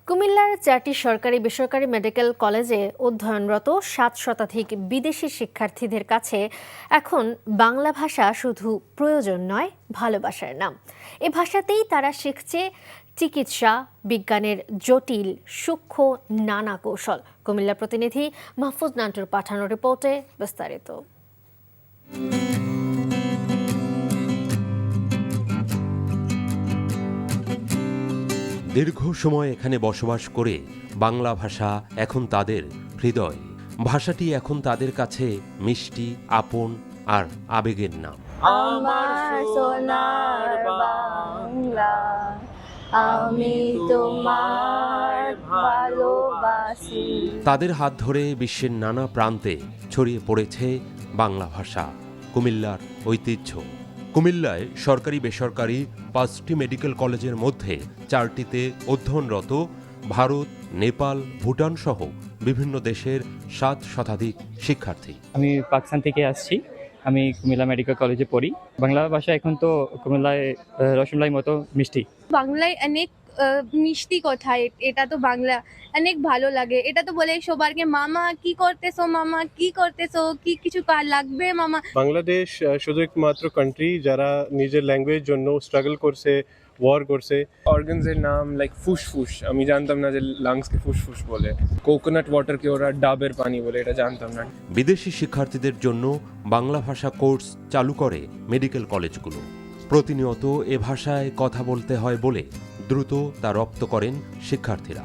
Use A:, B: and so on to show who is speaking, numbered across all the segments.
A: কুমিল্লার 4টি সরকারি বেসরকারি মেডিকেল কলেজে অধ্যয়নরত 7 শতাধিক বিদেশি শিক্ষার্থীদের কাছে এখন বাংলা ভাষা শুধু প্রয়োজন নয়, ভালোবাসার নাম। এ ভাষাতেই তারা শিখছে চিকিৎসা বিজ্ঞানের জটিল সূক্ষ্ম নানা কৌশল। কুমিল্লা প্রতিনিধি মাহফুজ নান্টুর পাঠানো রিপোর্টে বিস্তারিত।
B: দীর্ঘ সময় এখানে বসবাস করে বাংলা ভাষা এখন তাদের হৃদয়। ভাষাটি এখন তাদের কাছে মিষ্টি, আপন আর আবেগের নাম।
C: আমার সোনার বাংলা, আমি তোমার ভালোবাসি।
B: তাদের হাত ধরে বিশ্বের নানা প্রান্তে ছড়িয়ে পড়েছে বাংলা ভাষা, কুমিল্লার ঐতিহ্য। কুমিল্লায় সরকারি বেসরকারি 5টি মেডিকেল কলেজের মধ্যে 4টিতে অধ্যয়নরত ভারত, নেপাল, ভুটান সহ বিভিন্ন দেশের 7 শতাধিক শিক্ষার্থী।
D: আমি পাকিস্তান থেকে আসছি। আমি কুমিল্লা মেডিকেল কলেজে পড়ি। বাংলা ভাষা এখন তো কুমিল্লায় রসমালাই মতো মিষ্টি।
E: বাংলায় অনেক মিষ্টি কথা, এটা তো বাংলা অনেক ভালো লাগে। এটা তো বলে সবারকে, মামা কি করতেছো, মামা কি করতেছো, কি কিছু কাজ লাগবে মামা।
F: বাংলাদেশ শুধু একমাত্র কান্ট্রি যারা নিজের ল্যাঙ্গুয়েজ জন্য স্ট্রাগল করছে, ওয়ার করছে।
G: অর্গানসের নাম লাইক ফুসফুস, আমি জানতাম না যে লাংসকে ফুসফুস বলে। কোকোনাট ওয়াটারকে ওরা ডাবের পানি বলে, এটা জানতাম না।
B: বিদেশি শিক্ষার্থীদের জন্য বাংলা ভাষা কোর্স চালু করে মেডিকেল কলেজগুলো। প্রতিনিয়ত এ ভাষায় কথা বলতে হয় বলে দ্রুত তা রপ্ত করেন শিক্ষার্থীরা।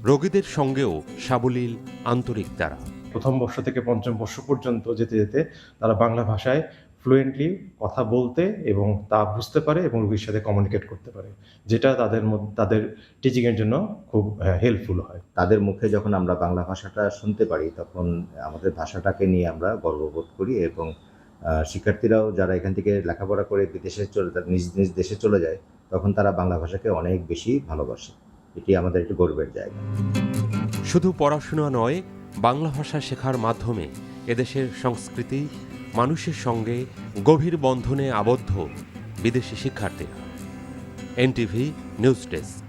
B: রোগীদের সঙ্গেও সাবলীল, আন্তরিক তারা।
H: প্রথম বর্ষ থেকে পঞ্চম বর্ষ পর্যন্ত যেতে যেতে তারা বাংলা ভাষায় ফ্লুয়েন্টলি কথা বলতে এবং তা বুঝতে পারে এবং রোগীর সাথে কমিউনিকেট করতে পারে, যেটা তাদের টিচিংয়ের জন্য খুব হেল্পফুল হয়।
I: তাদের মুখে যখন আমরা বাংলা ভাষাটা শুনতে পারি তখন আমাদের ভাষাটাকে নিয়ে আমরা গর্ববোধ করি এবং শিক্ষার্থীরাও যারা এখান থেকে লেখাপড়া করে বিদেশে নিজ নিজ দেশে চলে যায় তখন তারা বাংলা ভাষাকে অনেক বেশি ভালোবাসে। এটি আমাদের একটি গর্বের জায়গা।
B: শুধু পড়াশোনা নয়, বাংলা ভাষা শেখার মাধ্যমে এদেশের সংস্কৃতি, মানুষের সঙ্গে গভীর বন্ধনে আবদ্ধ বিদেশি শিক্ষার্থীরা। NTV news desk.